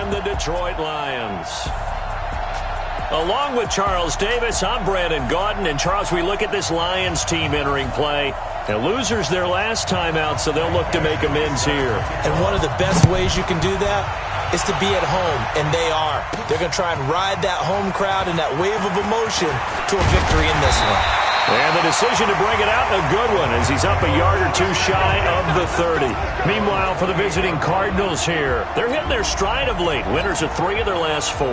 and the Detroit Lions. Along with Charles Davis, I'm Brandon Gaudin. And, Charles, we look at this Lions team entering play. And losers their last time out, so they'll look to make amends here. And one of the best ways you can do that is to be at home, and they are. They're going to try and ride that home crowd and that wave of emotion to a victory in this one. And the decision to bring it out, a good one, as he's up a yard or two shy of the 30. Meanwhile, for the visiting Cardinals here, they're hitting their stride of late. Winners of 3 of their last 4.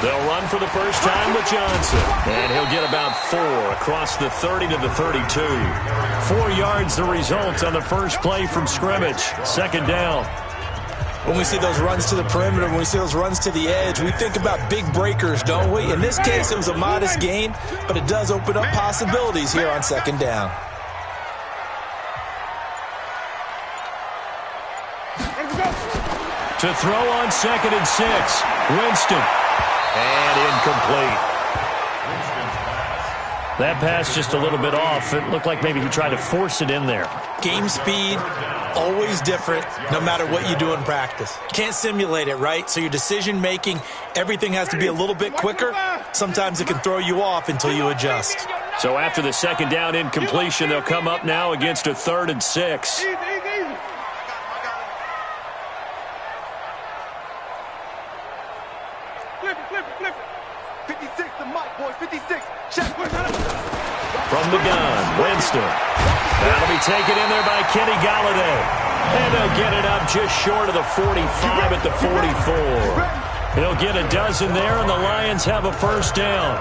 They'll run for the first time with Johnson. And he'll get about 4 across the 30 to the 32. 4 yards the result on the first play from scrimmage. Second down. When we see those runs to the perimeter, when we see those runs to the edge, we think about big breakers, don't we? In this case, it was a modest gain, but it does open up possibilities here on second down. To throw on 2nd and 6. Winston. And incomplete. That pass just a little bit off. It looked like maybe he tried to force it in there. Game speed, always different, no matter what you do in practice. Can't simulate it, right? So your decision-making, everything has to be a little bit quicker. Sometimes it can throw you off until you adjust. So after the second down incompletion, they'll come up now against a 3rd and 6. From the gun, Winston. That'll be taken in there by Kenny Golladay. And they'll get it up just short of the 45 at the 44. He'll get a dozen there, and the Lions have a first down.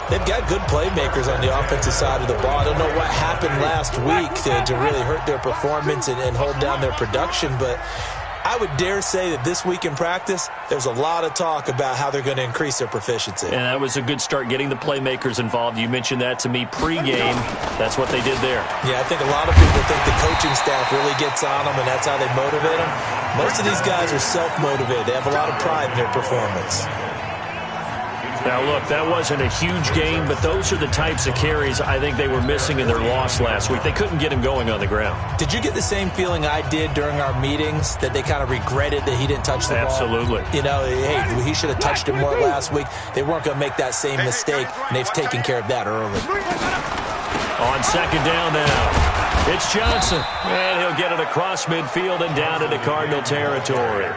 They've got good playmakers on the offensive side of the ball. I don't know what happened last week to really hurt their performance and hold down their production, but I would dare say that this week in practice, there's a lot of talk about how they're going to increase their proficiency. And that was a good start, getting the playmakers involved. You mentioned that to me pregame. That's what they did there. Yeah, I think a lot of people think the coaching staff really gets on them, and that's how they motivate them. Most of these guys are self-motivated. They have a lot of pride in their performance. Now, look, that wasn't a huge game, but those are the types of carries I think they were missing in their loss last week. They couldn't get him going on the ground. Did you get the same feeling I did during our meetings, that they kind of regretted that he didn't touch the ball? Absolutely. You know, hey, he should have touched it more last week. They weren't going to make that same mistake, and they've taken care of that early. On second down now, it's Johnson. And he'll get it across midfield and down into Cardinal territory.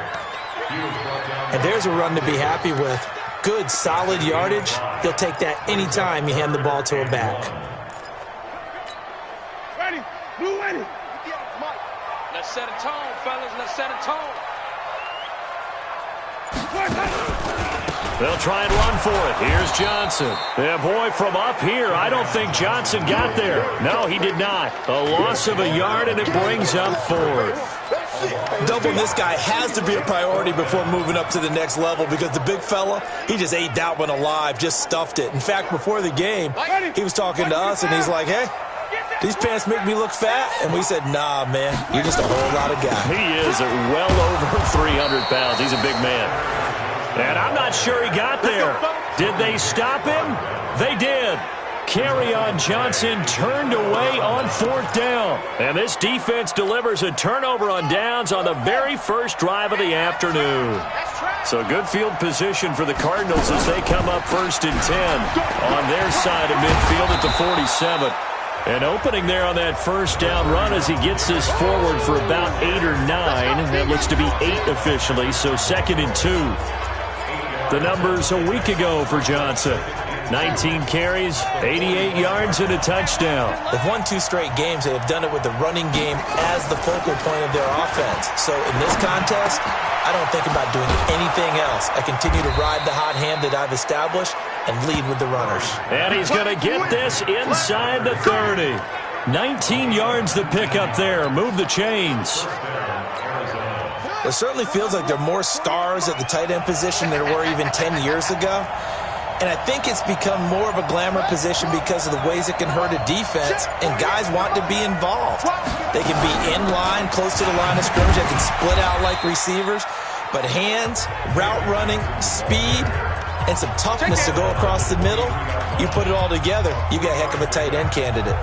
And there's a run to be happy with. Good, solid yardage. He'll take that anytime you hand the ball to a back. Ready. Blue ready. Let's set a tone, fellas. Let's set a tone. They'll try and run for it. Here's Johnson. Yeah, boy, from up here, I don't think Johnson got there. No, he did not. A loss of a yard, and it brings up 4th. Doubling this guy has to be a priority before moving up to the next level, because the big fella, he just ate that one alive, just stuffed it. In fact, before the game, he was talking to us, and he's like, hey, these pants make me look fat. And we said, nah, man, you're just a whole lot of guy. He is at well over 300 pounds. He's a big man. And I'm not sure he got there. Did they stop him? They did. Kerryon Johnson turned away on 4th down. And this defense delivers a turnover on downs on the very first drive of the afternoon. So good field position for the Cardinals as they come up 1st and 10 on their side of midfield at the 47. And opening there on that first down run as he gets this forward for about 8 or 9. That looks to be 8 officially, so 2nd and 2. The numbers a week ago for Johnson. 19 carries, 88 yards, and a touchdown. They've won 2 straight games. They have done it with the running game as the focal point of their offense. So in this contest, I don't think about doing anything else. I continue to ride the hot hand that I've established and lead with the runners. And he's going to get this inside the 30. 19 yards to pick up there. Move the chains. It certainly feels like there are more stars at the tight end position than there were even 10 years ago. And I think it's become more of a glamour position because of the ways it can hurt a defense, and guys want to be involved. They can be in line, close to the line of scrimmage. They can split out like receivers. But hands, route running, speed, and some toughness to go across the middle, you put it all together, you got a heck of a tight end candidate.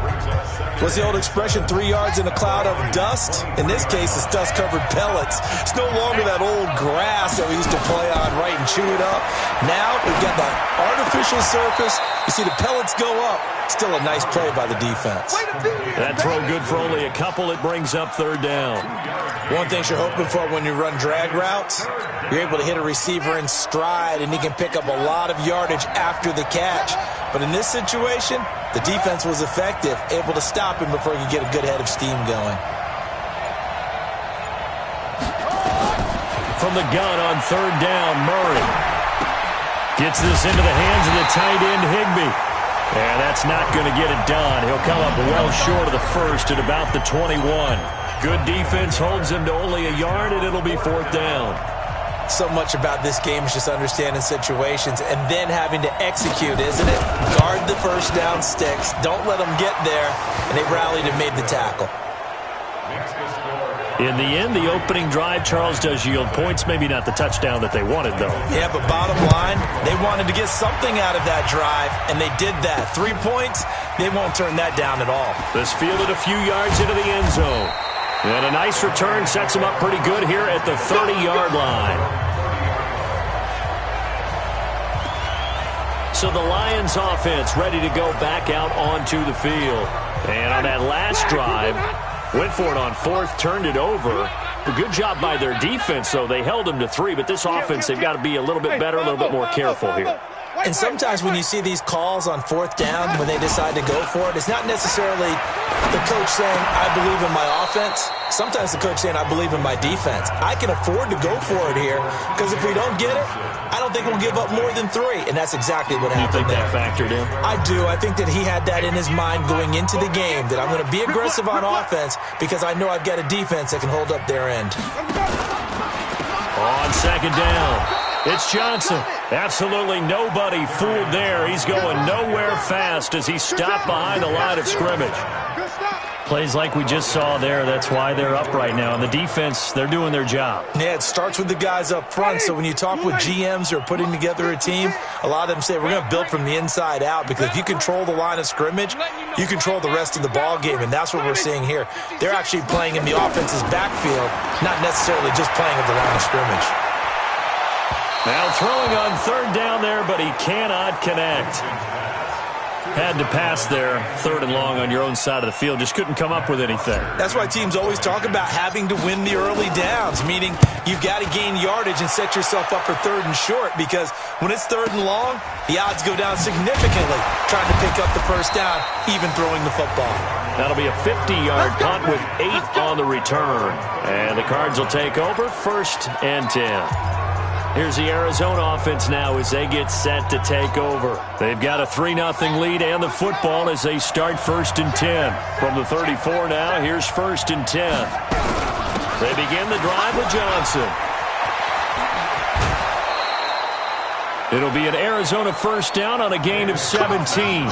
What's the old expression, 3 yards in a cloud of dust? In this case, it's dust-covered pellets. It's no longer that old grass that we used to play on, right, and chew it up. Now we've got that artificial surface. You see the pellets go up. Still a nice play by the defense. That throw good for only a couple. It brings up 3rd down. One thing you're hoping for when you run drag routes, you're able to hit a receiver in stride, and he can pick up a lot of yardage after the catch. But in this situation, the defense was effective, able to stop him before he could get a good head of steam going. From the gun on 3rd down, Murray gets this into the hands of the tight end, Higbee. And that's not going to get it done. He'll come up well short of the first at about the 21. Good defense holds him to only a yard, and it'll be 4th down. So much about this game is just understanding situations and then having to execute, isn't it? Guard the first down sticks. Don't let them get there. And they rallied and made the tackle. In the end, the opening drive, Charles, does yield points. Maybe not the touchdown that they wanted, though. Yeah, but bottom line, they wanted to get something out of that drive, and they did that. 3 points, they won't turn that down at all. This fielded a few yards into the end zone. And a nice return sets them up pretty good here at the 30-yard line. So the Lions offense ready to go back out onto the field. And on that last drive, went for it on 4th, turned it over. A good job by their defense, though. They held them to 3, but this offense, they've got to be a little bit better, a little bit more careful here. And sometimes when you see these calls on 4th down, when they decide to go for it, it's not necessarily the coach saying, I believe in my offense. Sometimes the coach saying, I believe in my defense. I can afford to go for it here, because if we don't get it, I don't think we'll give up more than 3. And that's exactly what happened there. You think that factored in? I do. I think that he had that in his mind going into the game, that I'm going to be aggressive on offense because I know I've got a defense that can hold up their end. On 2nd down, it's Johnson. Absolutely nobody fooled there. He's going nowhere fast as he stopped behind the line of scrimmage. Plays like we just saw there. That's why they're up right now. And the defense, they're doing their job. Yeah, it starts with the guys up front. So when you talk with GMs who are putting together a team, a lot of them say we're going to build from the inside out, because if you control the line of scrimmage, you control the rest of the ball game. And that's what we're seeing here. They're actually playing in the offense's backfield, not necessarily just playing at the line of scrimmage. Now throwing on 3rd down there, but he cannot connect. Had to pass there, 3rd and long on your own side of the field. Just couldn't come up with anything. That's why teams always talk about having to win the early downs, meaning you've got to gain yardage and set yourself up for 3rd and short, because when it's 3rd and long, the odds go down significantly trying to pick up the first down, even throwing the football. That'll be a 50-yard punt with 8 on the return. And the Cards will take over, 1st and 10. Here's the Arizona offense now as they get set to take over. They've got a 3-0 lead and the football as they start 1st and 10. From the 34 now, here's 1st and 10. They begin the drive with Johnson. It'll be an Arizona 1st down on a gain of 17.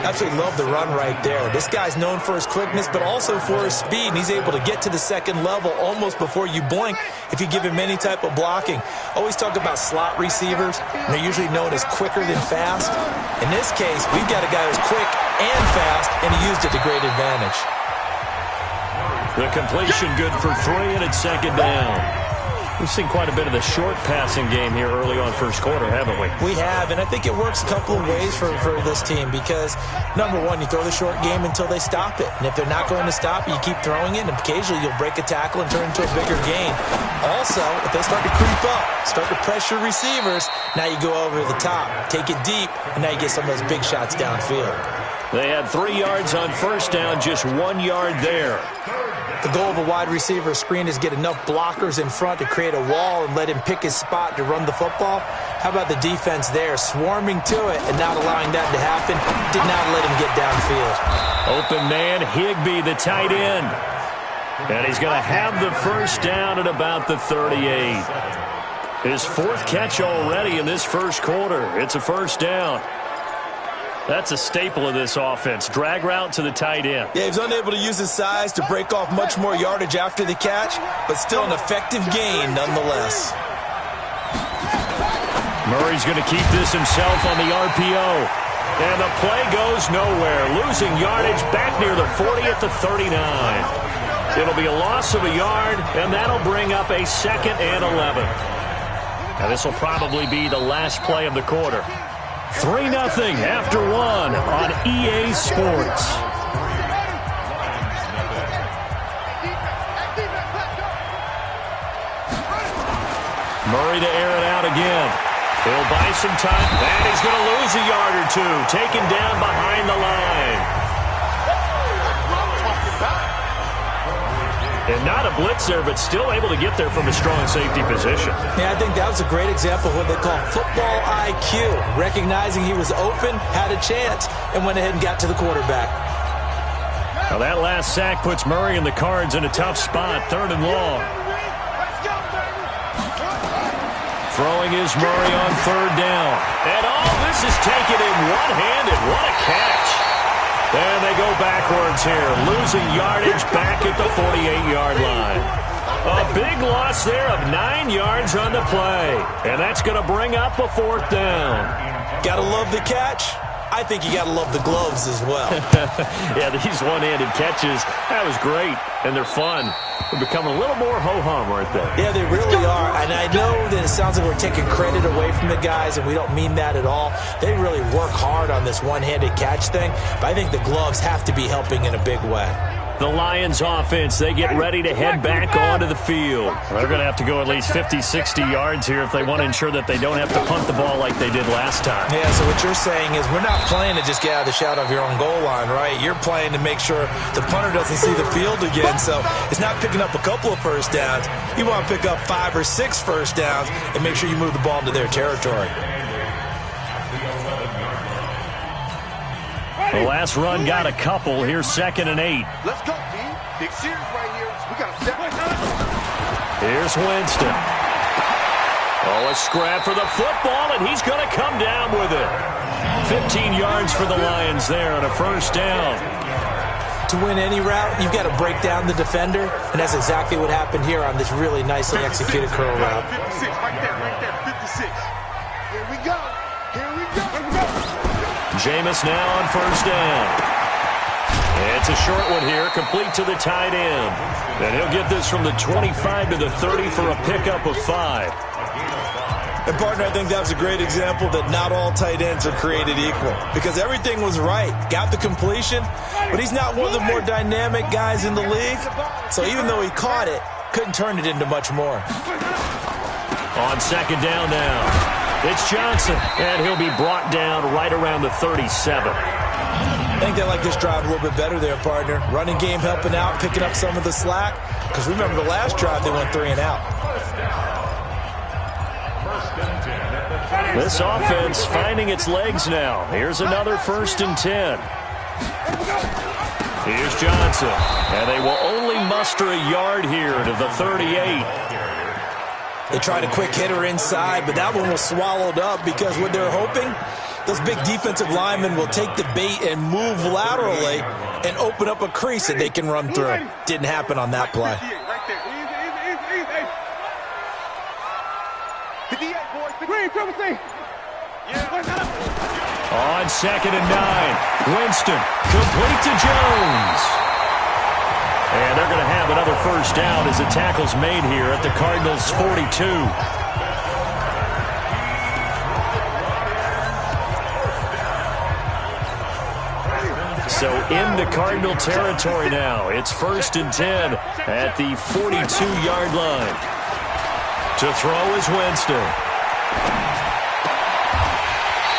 Absolutely love the run right there. This guy's known for his quickness, but also for his speed, and he's able to get to the 2nd level almost before you blink if you give him any type of blocking. Always talk about slot receivers, and they're usually known as quicker than fast. In this case, we've got a guy who's quick and fast, and he used it to great advantage. The completion good for 3, and it's 2nd down. We've seen quite a bit of the short passing game here early on 1st quarter, haven't we? We have, and I think it works a couple of ways for this team because, number one, you throw the short game until they stop it. And if they're not going to stop it, you keep throwing it, and occasionally you'll break a tackle and turn it into a bigger gain. Also, if they start to creep up, start to pressure receivers, now you go over the top, take it deep, and now you get some of those big shots downfield. They had 3 yards on 1st down, just 1 yard there. The goal of a wide receiver screen is get enough blockers in front to create a wall and let him pick his spot to run the football. How about the defense there, swarming to it and not allowing that to happen? Did not let him get downfield. Open man, Higbee, the tight end. And he's going to have the 1st down at about the 38. His 4th catch already in this 1st quarter. It's a 1st down. That's a staple of this offense. Drag route to the tight end. Yeah, he was unable to use his size to break off much more yardage after the catch, but still an effective gain nonetheless. Murray's going to keep this himself on the RPO. And the play goes nowhere. Losing yardage back near the 40 at the 39. It'll be a loss of a yard, and that'll bring up a 2nd and 11. Now this will probably be the last play of the quarter. 3-0 after 1 on EA Sports. Murray to air it out again. He'll buy some time. And he's going to lose a yard or two. Taken down behind the line. And not a blitzer, but still able to get there from a strong safety position. Yeah, I think that was a great example of what they call football IQ. Recognizing he was open, had a chance, and went ahead and got to the quarterback. Now that last sack puts Murray and the Cards in a tough spot. 3rd and long. Throwing is Murray on 3rd down. And all this is taken in one-handed. What a catch. And they go backwards here, losing yardage back at the 48-yard line. A big loss there of 9 yards on the play. And that's going to bring up a 4th down. Gotta love the catch. I think you gotta love the gloves as well. Yeah, these one-handed catches, that was great. And they're fun. They're becoming a little more ho-hum, aren't they? Yeah, they really are. And I know that it sounds like we're taking credit away from the guys, and we don't mean that at all. They really work hard on this one-handed catch thing, but I think the gloves have to be helping in a big way. The Lions offense, they get ready to head back onto the field. They're going to have to go at least 50, 60 yards here if they want to ensure that they don't have to punt the ball like they did last time. Yeah, so what you're saying is we're not playing to just get out of the shadow of your own goal line, right? You're playing to make sure the punter doesn't see the field again. So it's not picking up a couple of first downs. You want to pick up 5 or 6 first downs and make sure you move the ball into their territory. The last run got a couple. Here's 2nd and 8. Let's go, team. Big series right here. We got to step. Here's Winston. Oh, a scrap for the football, and he's going to come down with it. 15 yards for the Lions there on a 1st down. To win any route, you've got to break down the defender, and that's exactly what happened here on this really nicely executed curl route. 56, right there, 56. Here we go. Here we go. Jameis now on 1st down. It's a short one here, complete to the tight end. And he'll get this from the 25 to the 30 for a pickup of 5. And, partner, I think that was a great example that not all tight ends are created equal. Because everything was right. Got the completion, but he's not one of the more dynamic guys in the league. So even though he caught it, couldn't turn it into much more. On 2nd down now. It's Johnson, and he'll be brought down right around the 37. I think they like this drive a little bit better there, partner. Running game helping out, picking up some of the slack. Because remember the last drive, they went 3 and out. This offense finding its legs now. Here's another 1st and 10. Here's Johnson, and they will only muster a yard here to the 38. They tried a quick hitter inside, but that one was swallowed up because what they're hoping, those big defensive linemen will take the bait and move laterally and open up a crease that they can run through. Didn't happen on that play. On 2nd and 9, Winston, complete to Jones. And they're going to have another 1st down as the tackle's made here at the Cardinals' 42. So into Cardinal territory now. It's 1st and 10 at the 42-yard line. To throw is Winston.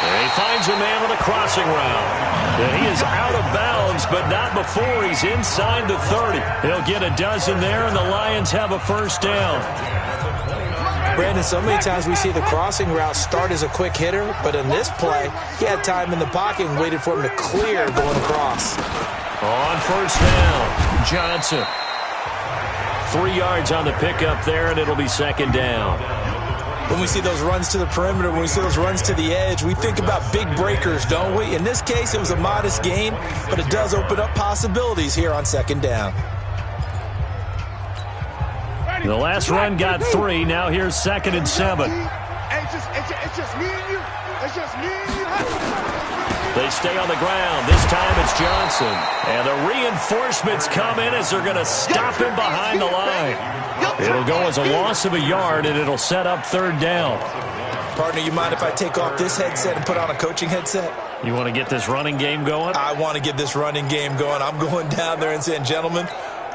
And he finds a man on a crossing route. And he is out of bounds, but not before he's inside the 30. He'll get a dozen there, and the Lions have a 1st down. Brandon, so many times we see the crossing route start as a quick hitter, but in this play, he had time in the pocket and waited for him to clear going across. On 1st down, Johnson. 3 yards on the pickup there, and it'll be 2nd down. When we see those runs to the perimeter, when we see those runs to the edge, we think about big breakers, don't we? In this case, it was a modest gain, but it does open up possibilities here on 2nd down. The last run got 3. Now here's 2nd and 7. It's just me and you. It's just me and you. They stay on the ground. This time it's Johnson. And the reinforcements come in as they're going to stop him behind the line. It'll go as a loss of a yard, and it'll set up third down. Partner, you mind if I take off this headset and put on a coaching headset? You want to get this running game going? I want to get this running game going. I'm going down there and saying, gentlemen,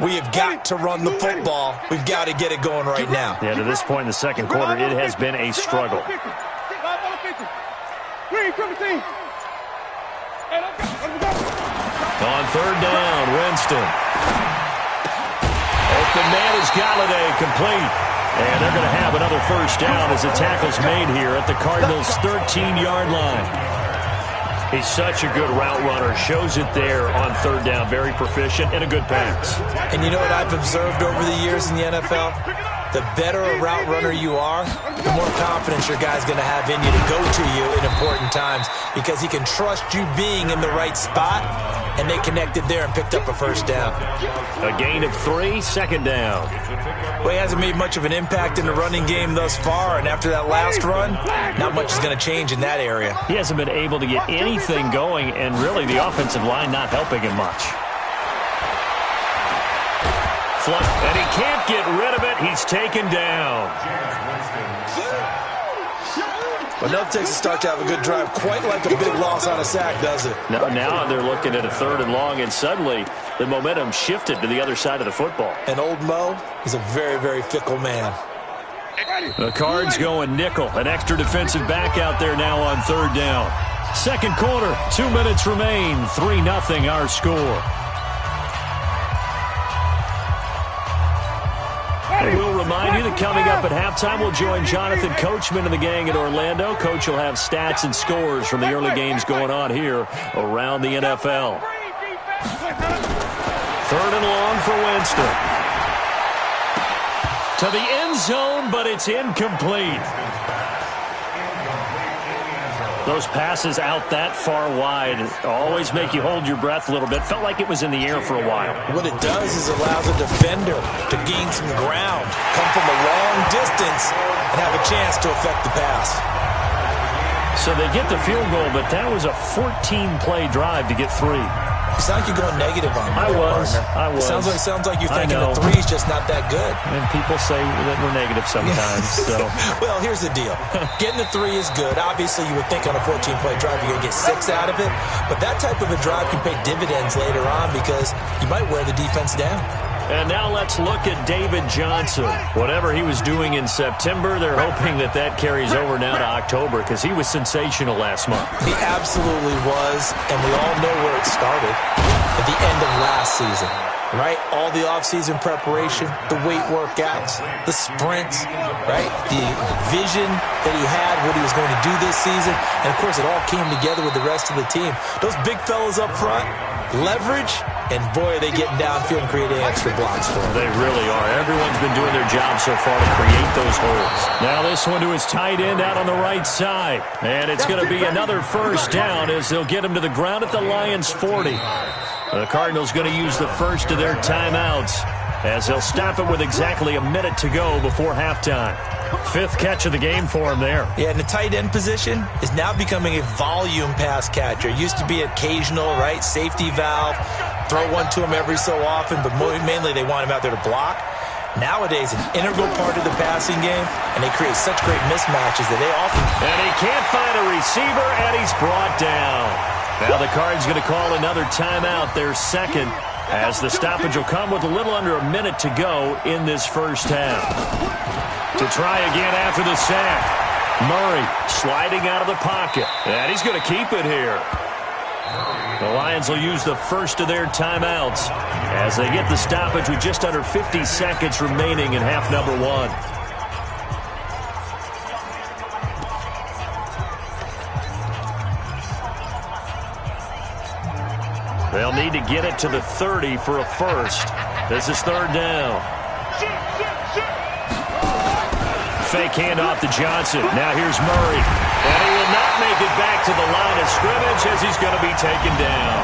we have got to run the football. We've got to get it going right now. Yeah, to this point in the second quarter, it has been a struggle. On third down, Winston. Open man is Galladay, complete. And they're going to have another first down as the tackle's made here at the Cardinals' 13-yard line. He's such a good route runner. Shows it there on third down. Very proficient and a good pass. And you know what I've observed over the years in the NFL? The better a route runner you are, the more confidence your guy's going to have in you to go to you in important times because he can trust you being in the right spot, and they connected there and picked up a first down. A gain of 3, second down. Well, he hasn't made much of an impact in the running game thus far, and after that last run, not much is going to change in that area. He hasn't been able to get anything going, and really the offensive line not helping him much. And he can't get rid of it. He's taken down. But nothing takes a start to have a good drive, quite like a big loss on a sack, does it? Now they're looking at a third and long, and suddenly the momentum shifted to the other side of the football. And old Mo is a very, very fickle man. The Cards going nickel. An extra defensive back out there now on third down. Second quarter, 2 minutes remain. 3-0 our score. And we'll remind you that coming up at halftime, we'll join Jonathan Coachman and the gang at Orlando. Coach will have stats and scores from the early games going on here around the NFL. Third and long for Winston. To the end zone, but it's incomplete. Those passes out that far wide always make you hold your breath a little bit. Felt like it was in the air for a while. What it does is allows a defender to gain some ground, come from a long distance, and have a chance to affect the pass. So they get the field goal, but that was a 14-play drive to get 3. You sound like you're going negative on me. I was. Sounds like you're thinking the 3's just not that good. And people say that we're negative sometimes. So. Well, here's the deal. Getting the 3 is good. Obviously, you would think on a 14-play drive you're going to get 6 out of it. But that type of a drive can pay dividends later on because you might wear the defense down. And now let's look at David Johnson. Whatever he was doing in September, they're hoping that carries over now to October because he was sensational last month. He absolutely was, and we all know where it started at the end of last season, right? All the offseason preparation, the weight workouts, the sprints, right? The vision that he had, what he was going to do this season, and, of course, it all came together with the rest of the team. Those big fellas up front, leverage, and boy, are they getting downfield and creating extra blocks for them. They really are. Everyone's been doing their job so far to create those holes. Now this one to his tight end out on the right side. And it's going to be another first down as they'll get him to the ground at the Lions' 40. The Cardinals going to use the first of their timeouts as they'll stop it with exactly a minute to go before halftime. 5th catch of the game for him there. Yeah, and the tight end position is now becoming a volume pass catcher. It used to be occasional, right? Safety valve. Throw one to him every so often, but mainly they want him out there to block. Nowadays, an integral part of the passing game, and they create such great mismatches that they often... And he can't find a receiver, and he's brought down. Now the Cards going to call another timeout, their second, as the stoppage will come with a little under a minute to go in this first half. To try again after the sack. Murray sliding out of the pocket. And he's going to keep it here. The Lions will use the first of their timeouts as they get the stoppage with just under 50 seconds remaining in half number 1. They'll need to get it to the 30 for a first. This is third down. Fake handoff to Johnson. Now here's Murray. And he will not make it back to the line of scrimmage as he's going to be taken down.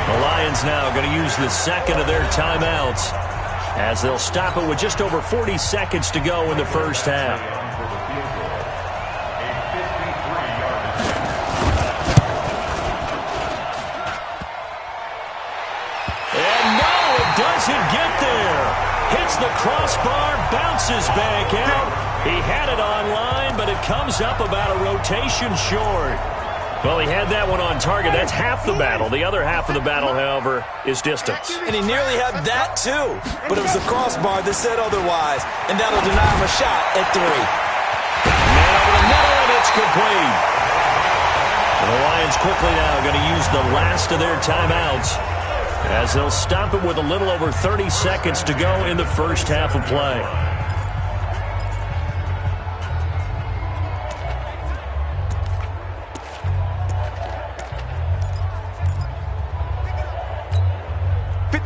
The Lions now going to use the second of their timeouts as they'll stop it with just over 40 seconds to go in the first half. Does it get there? Hits the crossbar, bounces back out. He had it on line, but it comes up about a rotation short. Well, he had that one on target. That's half the battle. The other half of the battle, however, is distance. And he nearly had that, too. But it was the crossbar that said otherwise. And that'll deny him a shot at 3. Man over the middle, and it's complete. And the Lions quickly now going to use the last of their timeouts as they'll stop it with a little over 30 seconds to go in the first half of play.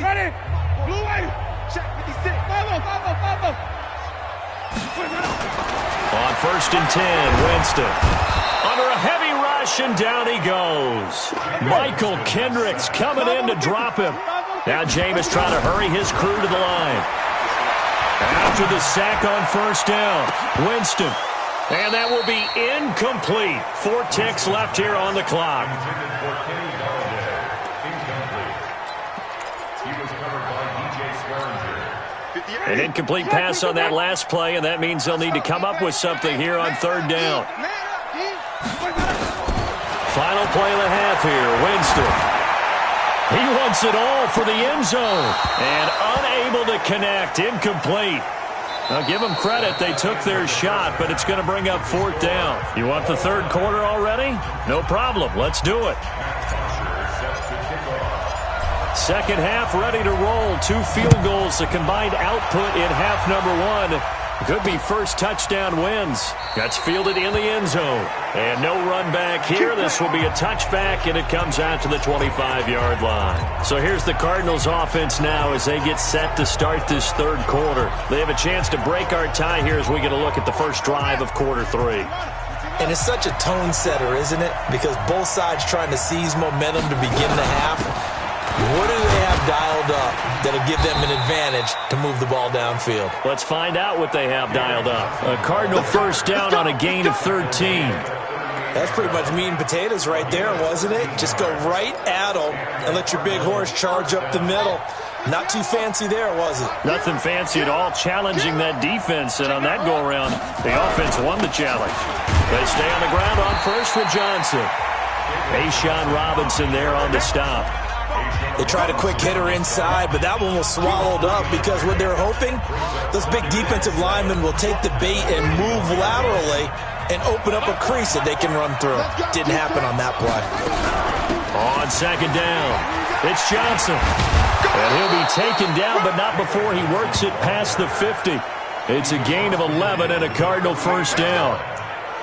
Ready? Blue way. Check 56. On 1st and 10, Winston. Under a heavy rush, and down he goes. Michael Kendricks coming in to drop him. Now Jameis trying to hurry his crew to the line. After the sack on 1st down, Winston. And that will be incomplete. 4 ticks left here on the clock. An incomplete pass on that last play, and that means they'll need to come up with something here on 3rd down. Final play of the half here, Winston. He wants it all for the end zone, and unable to connect, incomplete. Now give them credit, they took their shot, but it's going to bring up 4th down. You want the 3rd quarter already? No problem, let's do it. Second half ready to roll. 2 field goals, the combined output in half number 1. Could be first touchdown wins. That's fielded in the end zone. And no run back here. This will be a touchback, and it comes out to the 25-yard line. So here's the Cardinals offense now as they get set to start this 3rd quarter. They have a chance to break our tie here as we get a look at the first drive of quarter 3. And it's such a tone setter, isn't it? Because both sides trying to seize momentum to begin the half. What do they have dialed up that'll give them an advantage to move the ball downfield? Let's find out what they have dialed up. A Cardinal 1st down on a gain of 13. That's pretty much meat and potatoes right there, wasn't it? Just go right at them and let your big horse charge up the middle. Not too fancy there, was it? Nothing fancy at all, challenging that defense. And on that go-around, the offense won the challenge. They stay on the ground on 1st with Johnson. A'Shawn Robinson there on the stop. They tried a quick hitter inside, but that one was swallowed up because what they're hoping, those big defensive linemen will take the bait and move laterally and open up a crease that they can run through. Didn't happen on that play. On 2nd down, it's Johnson. And he'll be taken down, but not before he works it past the 50. It's a gain of 11 and a Cardinal 1st down.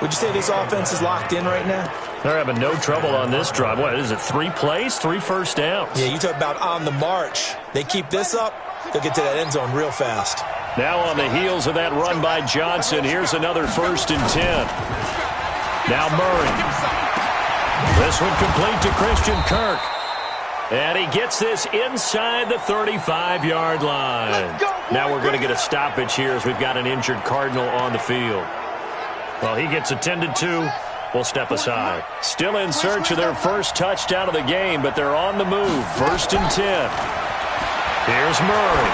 Would you say this offense is locked in right now? They're having no trouble on this drive. What is it, 3 plays, 3 first downs? Yeah, you talk about on the march. They keep this up, they'll get to that end zone real fast. Now on the heels of that run by Johnson, here's another 1st and 10. Now Murray. This one complete to Christian Kirk. And he gets this inside the 35-yard line. Now we're going to get a stoppage here as we've got an injured Cardinal on the field. Well, he gets attended to. We'll step aside. Still in search of their first touchdown of the game, but they're on the move. 1st and 10. Here's Murray.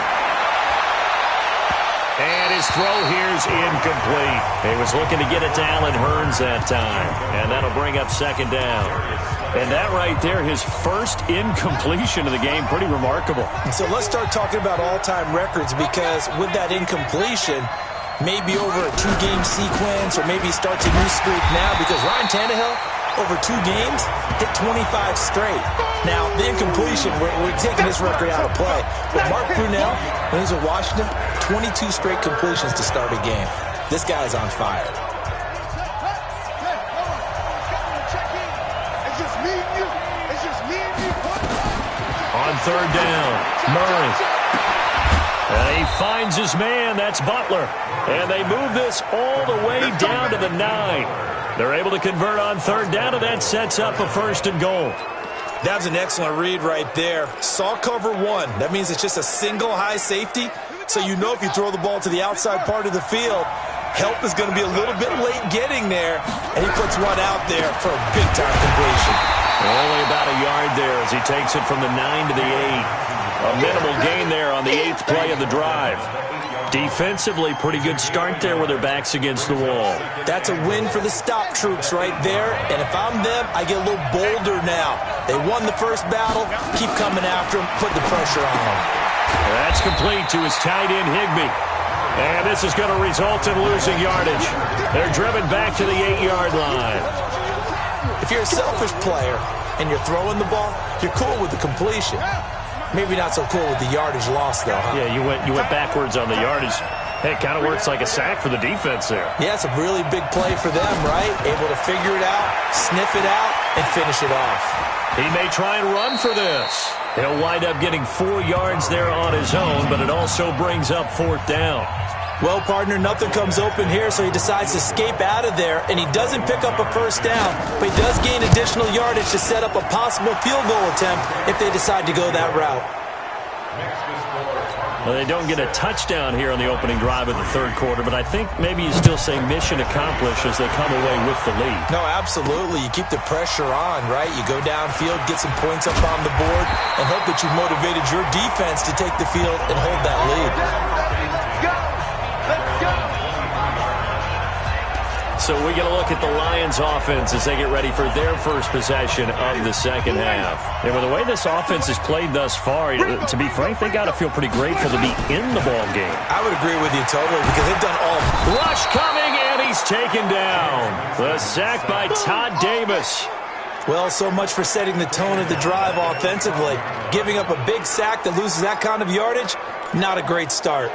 And his throw here's incomplete. He was looking to get it to Allen Hurns that time. And that'll bring up 2nd down. And that right there, his first incompletion of the game, pretty remarkable. So let's start talking about all-time records, because with that incompletion, maybe over a 2-game sequence, or maybe he starts a new streak now, because Ryan Tannehill, over 2 games, hit 25 straight. Now, the incompletion, we're taking this record out of play. But Mark Brunell, when he was at Washington, 22 straight completions to start a game. This guy's on fire. On 3rd down, Murray. And he finds his man. That's Butler. And they move this all the way down to the 9. They're able to convert on 3rd down, and that sets up a 1st and goal. That was an excellent read right there. Saw cover 1. That means it's just a single high safety. So you know if you throw the ball to the outside part of the field, help is going to be a little bit late getting there. And he puts one out there for a big-time completion. Only about a yard there as he takes it from the 9 to the 8. A minimal gain there on the 8th play of the drive. Defensively, pretty good start there with their backs against the wall. That's a win for the stop troops right there. And if I'm them, I get a little bolder now. They won the first battle. Keep coming after them. Put the pressure on them. That's complete to his tight end, Higbee. And this is going to result in losing yardage. They're driven back to the 8-yard line. If you're a selfish player and you're throwing the ball, you're cool with the completion. Maybe not so cool with the yardage loss, though, huh? Yeah, you went backwards on the yardage. Hey, it kind of works like a sack for the defense there. Yeah, it's a really big play for them, right? Able to figure it out, sniff it out, and finish it off. He may try and run for this. He'll wind up getting 4 yards there on his own, but it also brings up 4th down. Well, partner, nothing comes open here, so he decides to escape out of there, and he doesn't pick up a first down, but he does gain additional yardage to set up a possible field goal attempt if they decide to go that route. Well, they don't get a touchdown here on the opening drive of the 3rd quarter, but I think maybe you still say mission accomplished as they come away with the lead. No, absolutely. You keep the pressure on, right? You go downfield, get some points up on the board, and hope that you've motivated your defense to take the field and hold that lead. So we get a look at the Lions offense as they get ready for their first possession of the second half. And with the way this offense has played thus far, to be frank, they got to feel pretty grateful to be in the ball game. I would agree with you totally because they've done all. Rush coming, and he's taken down. The sack by Todd Davis. Well, so much for setting the tone of the drive offensively. Giving up a big sack that loses that kind of yardage, not a great start.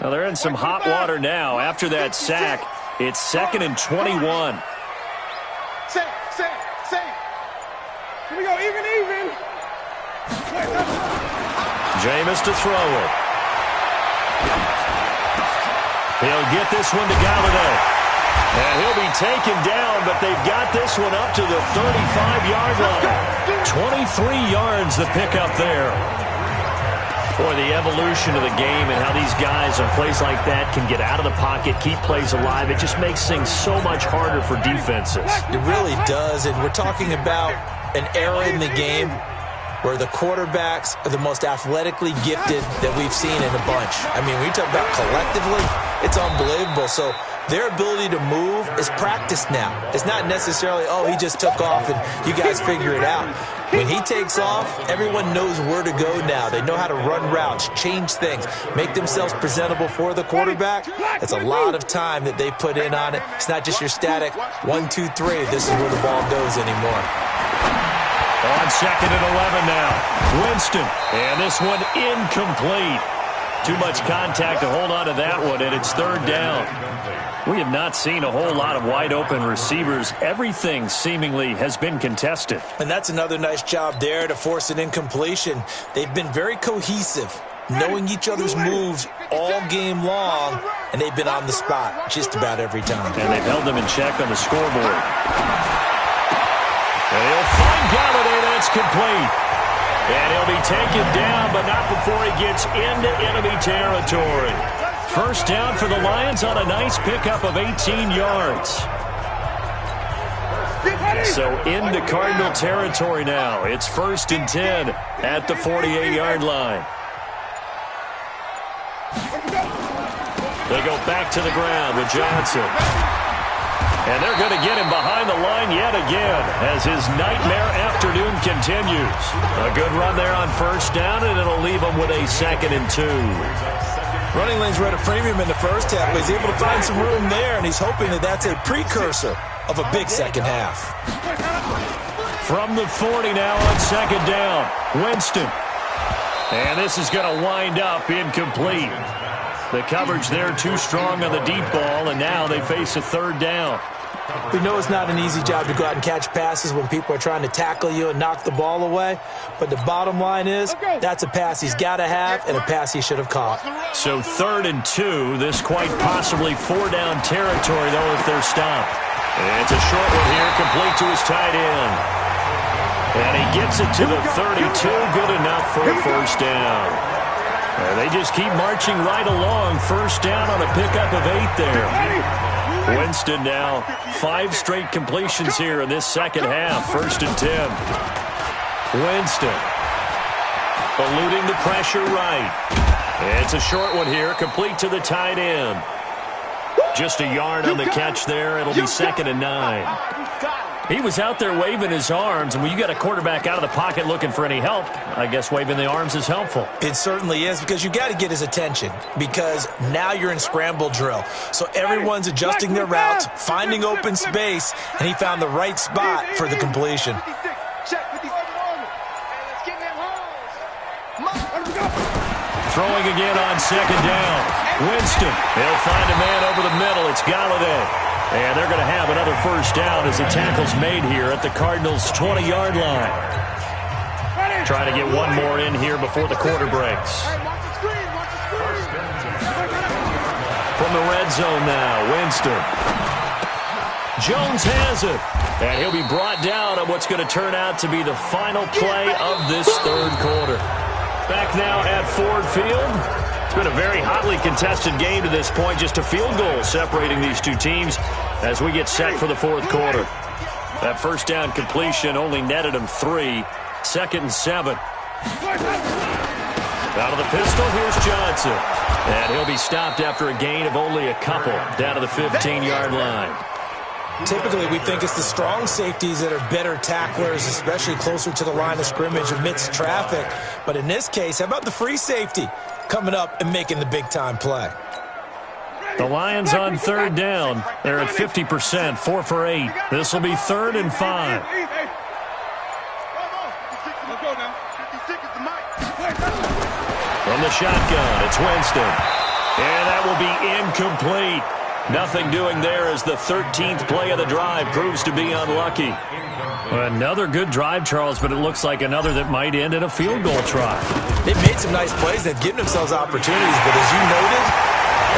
Well, they're in some hot water now. After that sack, it's 2nd and 21. Say. Here we go, even. Jameis to throw it. He'll get this one to Galladay. And he'll be taken down, but they've got this one up to the 35-yard line. 23 yards the pickup there. Boy, the evolution of the game and how these guys on plays like that can get out of the pocket, keep plays alive, it just makes things so much harder for defenses. It really does, and we're talking about an era in the game where the quarterbacks are the most athletically gifted that we've seen in a bunch. I mean, when you talk about collectively, it's unbelievable. So their ability to move is practiced now. It's not necessarily, oh, he just took off and you guys figure it out. When he takes off, everyone knows where to go now. They know how to run routes, change things, make themselves presentable for the quarterback. It's a lot of time that they put in on it. It's not just your static 1, 2, 3. This is where the ball goes anymore. On 2nd and 11 now. Winston. And this one incomplete. Too much contact to hold on to that one, and it's 3rd down. We have not seen a whole lot of wide-open receivers. Everything seemingly has been contested. And that's another nice job there to force an incompletion. They've been very cohesive, knowing each other's moves all game long, and they've been on the spot just about every time. And they've held them in check on the scoreboard. And he'll find Galladay. That's complete. And he'll be taken down, but not before he gets into enemy territory. First down for the Lions on a nice pickup of 18 yards. So into Cardinal territory now. It's 1st and 10 at the 48-yard line. They go back to the ground with Johnson. And they're going to get him behind the line yet again as his nightmare afternoon continues. A good run there on first down, and it'll leave him with a 2nd and 2. Running lanes were at a premium in the first half, but he's able to find some room there, and he's hoping that that's a precursor of a big second half. From the 40 now on 2nd down, Winston. And this is going to wind up incomplete. The coverage there too strong on the deep ball, and now they face a 3rd down. We know it's not an easy job to go out and catch passes when people are trying to tackle you and knock the ball away, but the bottom line is that's a pass he's got to have and a pass he should have caught. So 3rd and 2, this quite possibly 4-down territory, though, if they're stopped. And it's a short one here, complete to his tight end. And he gets it to the 32, good enough for a first down. And they just keep marching right along. First down on a pickup of 8 there. Winston now 5 straight completions here in this second half. 1st and 10. Winston eluding the pressure right. It's a short one here, complete to the tight end. Just a yard on the catch there. It'll be 2nd and 9. He was out there waving his arms, and when you got a quarterback out of the pocket looking for any help, I guess waving the arms is helpful. It certainly is, because you got to get his attention, because now you're in scramble drill. So everyone's adjusting their routes, finding open space, and he found the right spot for the completion. Throwing again on 2nd down. Winston, he'll find a man over the middle. It's Galladay. And they're going to have another 1st down as the tackle's made here at the Cardinals' 20-yard line. Trying to get one more in here before the quarter breaks. From the red zone now, Winston. Jones has it. And he'll be brought down at what's going to turn out to be the final play of this 3rd quarter. Back now at Ford Field. It's been a very hotly contested game to this point. Just a field goal separating these two teams as we get set for the 4th quarter. That 1st down completion only netted him 3. 2nd and 7. Out of the pistol, here's Johnson. And he'll be stopped after a gain of only a couple down to the 15-yard line. Typically, we think it's the strong safeties that are better tacklers, especially closer to the line of scrimmage amidst traffic. But in this case, how about the free safety coming up and making the big-time play? The Lions on 3rd down. They're at 50%, 4 for 8. This will be 3rd and 5. From the shotgun, it's Winston. And that will be incomplete. Nothing doing there as the 13th play of the drive proves to be unlucky. Another good drive, Charles, but it looks like another that might end in a field goal try. They've made some nice plays. They've given themselves opportunities, but as you noted,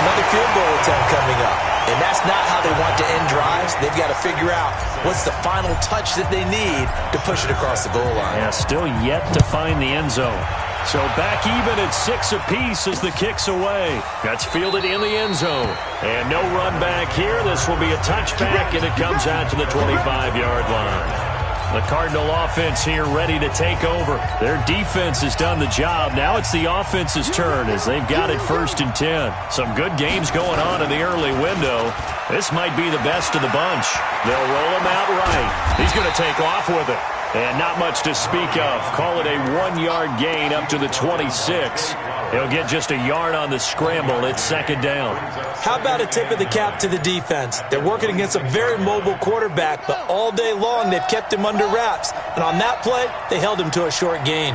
another field goal attempt coming up. And that's not how they want to end drives. They've got to figure out what's the final touch that they need to push it across the goal line. Yeah, still yet to find the end zone. So back even at 6 apiece as the kick's away. That's fielded in the end zone. And no run back here. This will be a touchback, and it comes out to the 25-yard line. The Cardinal offense here ready to take over. Their defense has done the job. Now it's the offense's turn as they've got it 1st and 10. Some good games going on in the early window. This might be the best of the bunch. They'll roll him out right. He's going to take off with it. And not much to speak of. Call it a 1-yard gain up to the 26. He'll get just a yard on the scramble. It's 2nd down. How about a tip of the cap to the defense? They're working against a very mobile quarterback, but all day long they've kept him under wraps. And on that play, they held him to a short gain.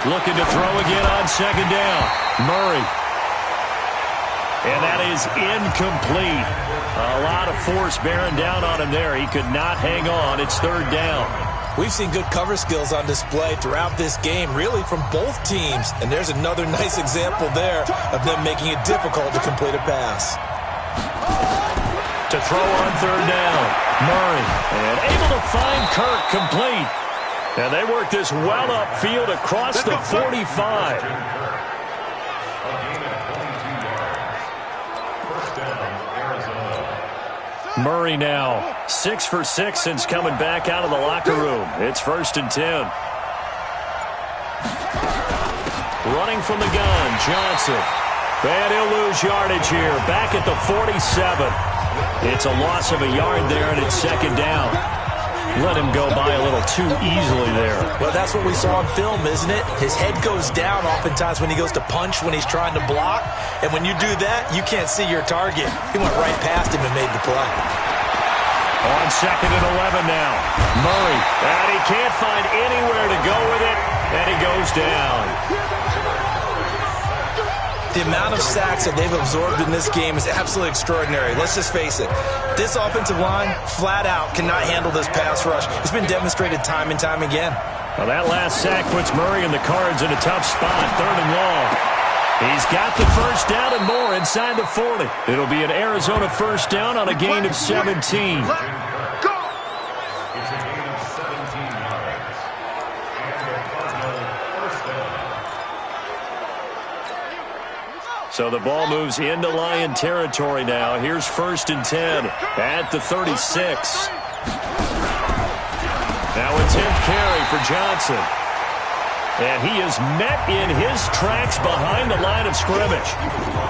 Looking to throw again on 2nd down. Murray. And that is incomplete. A lot of force bearing down on him there. He could not hang on. It's 3rd down. We've seen good cover skills on display throughout this game, really from both teams. And there's another nice example there of them making it difficult to complete a pass. To throw on 3rd down. Murray. And able to find Kirk complete. And they work this well upfield across the 45. Murray now 6 for 6 since coming back out of the locker room. It's 1st and 10. Running from the gun, Johnson. And he'll lose yardage here. Back at the 47. It's a loss of a yard there, and it's 2nd down. Let him go by a little too easily there. Well, that's what we saw on film, isn't it? His head goes down oftentimes when he goes to punch, when he's trying to block. And when you do that, you can't see your target. He went right past him and made the play. On 2nd and 11 now. Murray. And he can't find anywhere to go with it. And he goes down. The amount of sacks that they've absorbed in this game is absolutely extraordinary. Let's just face it. This offensive line, flat out, cannot handle this pass rush. It's been demonstrated time and time again. Well, that last sack puts Murray and the Cards in a tough spot. 3rd and long. He's got the 1st down and more inside the 40. It'll be an Arizona 1st down on a gain of 17. So the ball moves into Lion territory now. Here's 1st and 10 at the 36. Now a 10th carry for Johnson. And he is met in his tracks behind the line of scrimmage.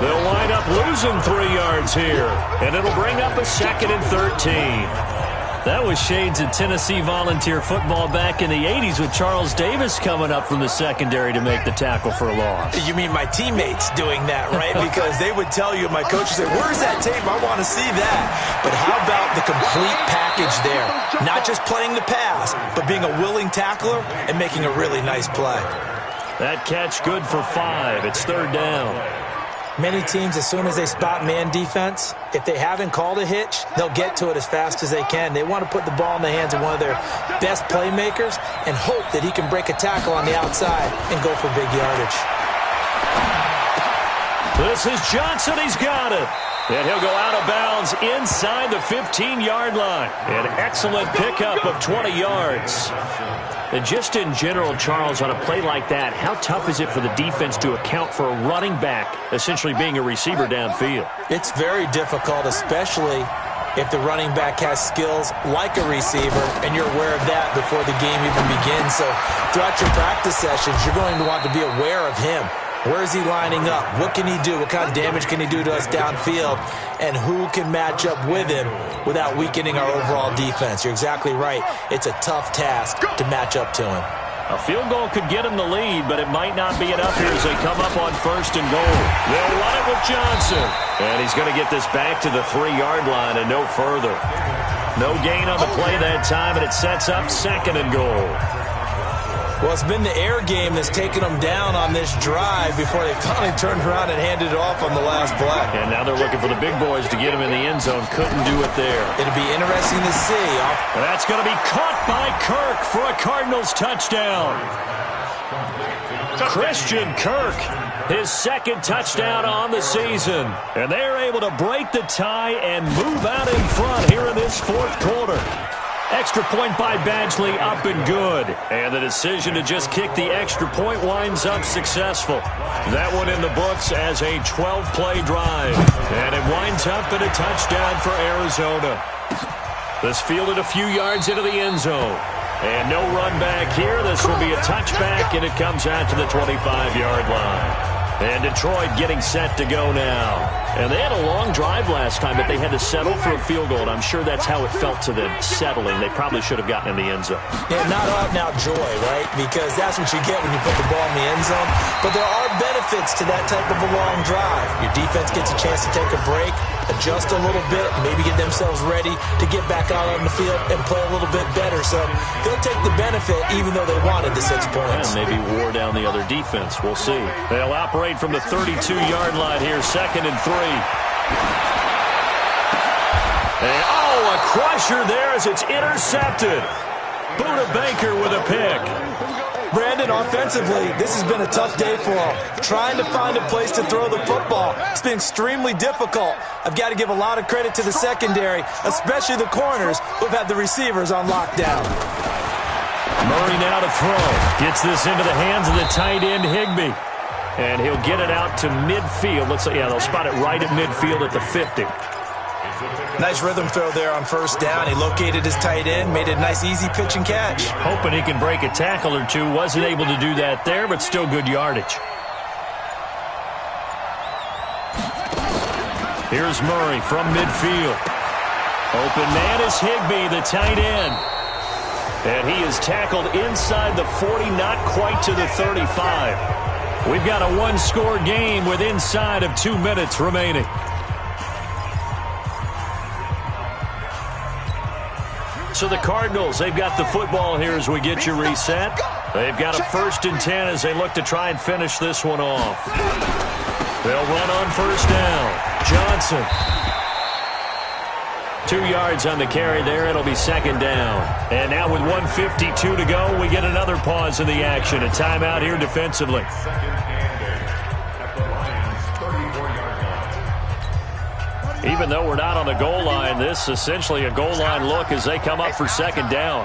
They'll wind up losing 3 yards here. And it'll bring up a 2nd and 13. That was shades of Tennessee volunteer football back in the 80s with Charles Davis coming up from the secondary to make the tackle for a loss. You mean my teammates doing that, right? Because they would tell you, my coach would say, where's that tape? I want to see that. But how about the complete package there? Not just playing the pass, but being a willing tackler and making a really nice play. That catch good for 5. It's 3rd down. Many teams, as soon as they spot man defense, if they haven't called a hitch, they'll get to it as fast as they can. They want to put the ball in the hands of one of their best playmakers and hope that he can break a tackle on the outside and go for big yardage. This is Johnson. He's got it. And he'll go out of bounds inside the 15-yard line. An excellent pickup of 20 yards. And just in general, Charles, on a play like that, how tough is it for the defense to account for a running back essentially being a receiver downfield? It's very difficult, especially if the running back has skills like a receiver, and you're aware of that before the game even begins. So throughout your practice sessions, you're going to want to be aware of him. Where is he lining up? What can he do? What kind of damage can he do to us downfield? And who can match up with him without weakening our overall defense? You're exactly right. It's a tough task to match up to him. A field goal could get him the lead, but it might not be enough here as they come up on 1st and goal. They'll run it with Johnson. And he's going to get this back to the 3-yard line and no further. No gain on the play that time, and it sets up 2nd and goal. Well, it's been the air game that's taken them down on this drive before they finally turned around and handed it off on the last play. And now they're looking for the big boys to get him in the end zone. Couldn't do it there. It'll be interesting to see. That's going to be caught by Kirk for a Cardinals touchdown. Christian Kirk, his 2nd touchdown on the season. And they're able to break the tie and move out in front here in this 4th quarter. Extra point by Badgley, up and good. And the decision to just kick the extra point winds up successful. That one in the books as a 12-play drive. And it winds up in a touchdown for Arizona. This fielded a few yards into the end zone. And no run back here. This will be a touchback, and it comes out to the 25-yard line. And Detroit getting set to go now. And they had a long drive last time, but they had to settle for a field goal. And I'm sure that's how it felt to them, settling. They probably should have gotten in the end zone. Yeah, not out-and-out joy, right? Because that's what you get when you put the ball in the end zone. But there are benefits to that type of a long drive. Your defense gets a chance to take a break, adjust a little bit, maybe get themselves ready to get back out on the field and play a little bit better. So they'll take the benefit even though they wanted the 6 points. And maybe wore down the other defense. We'll see. They'll operate from the 32-yard line here, 2nd and 3. And, a crusher there as it's intercepted. Buda Baker with a pick. Brandon, offensively, this has been a tough day for them. Trying to find a place to throw the football. It's been extremely difficult. I've got to give a lot of credit to the secondary, especially the corners who've had the receivers on lockdown. Murray now to throw. Gets this into the hands of the tight end, Higbee. And he'll get it out to midfield. Looks like, they'll spot it right at midfield at the 50. Nice rhythm throw there on 1st down. He located his tight end, made it a nice easy pitch and catch. Hoping he can break a tackle or two. Wasn't able to do that there, but still good yardage. Here's Murray from midfield. Open man is Higbee, the tight end. And he is tackled inside the 40, not quite to the 35. We've got a one-score game with inside of 2 minutes remaining. So the Cardinals, they've got the football here as we get you reset. They've got a 1st and 10 as they look to try and finish this one off. They'll run on 1st down. Johnson. 2 yards on the carry there. It'll be 2nd down. And now with 1:52 to go, we get another pause in the action. A timeout here defensively. Even though we're not on the goal line, this is essentially a goal line look as they come up for 2nd down.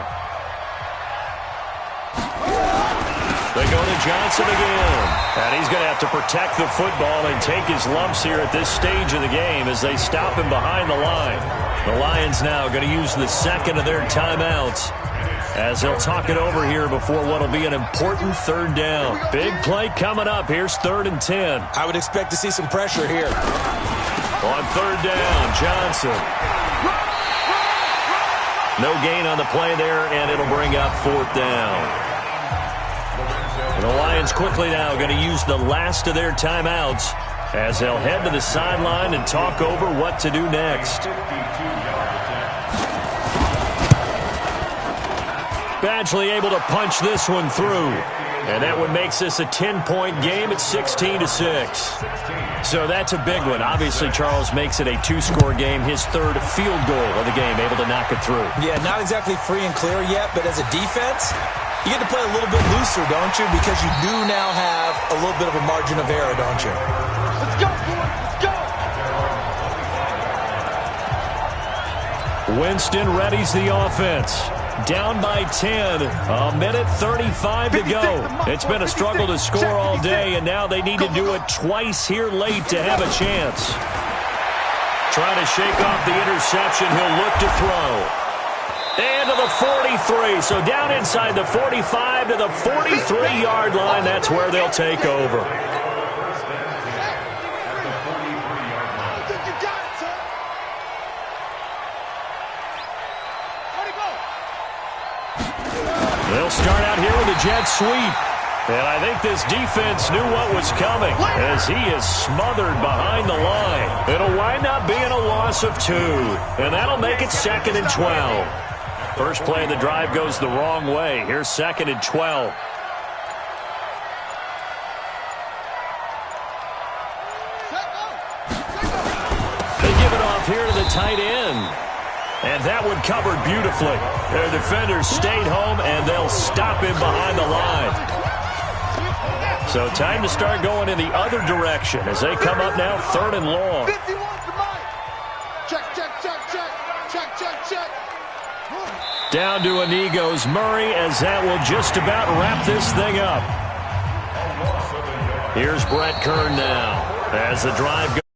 They They go to Johnson again. And he's going to have to protect the football and take his lumps here at this stage of the game as they stop him behind the line. The Lions now going to use the second of their timeouts as they'll talk it over here before what will be an important third down. Big play coming up. Here's 3rd and 10. I would expect to see some pressure here. On 3rd down, Johnson. No gain on the play there, and it'll bring up 4th down. And the Lions quickly now going to use the last of their timeouts as they'll head to the sideline and talk over what to do next. Badgley able to punch this one through. And that one makes this a 10-point game at 16-6. So that's a big one. Obviously, Charles makes it a 2-score game. His 3rd field goal of the game, able to knock it through. Yeah, not exactly free and clear yet, but as a defense, you get to play a little bit looser, don't you? Because you do now have a little bit of a margin of error, don't you? Let's go, boys. Let's go. Winston readies the offense. Down by 10. A minute 35 to go. It's been a struggle to score all day, and now they need to do it twice here late to have a chance. Trying to shake off the interception. He'll look to throw. And to the 43. So down inside the 45 to the 43-yard line. That's where they'll take over. They'll start out here with a jet sweep. And I think this defense knew what was coming as he is smothered behind the line. It'll wind up being a loss of 2. And that'll make it 2nd and 12. First play of the drive goes the wrong way. Here's 2nd and 12. They give it off here to the tight end. And that one covered beautifully. Their defenders stayed home, and they'll stop him behind the line. So time to start going in the other direction as they come up now 3rd and long. 51 to Mike. Check, check, check, check. Check, check, check. Down to a knee goes Murray as that will just about wrap this thing up. Here's Brett Kern now as the drive goes.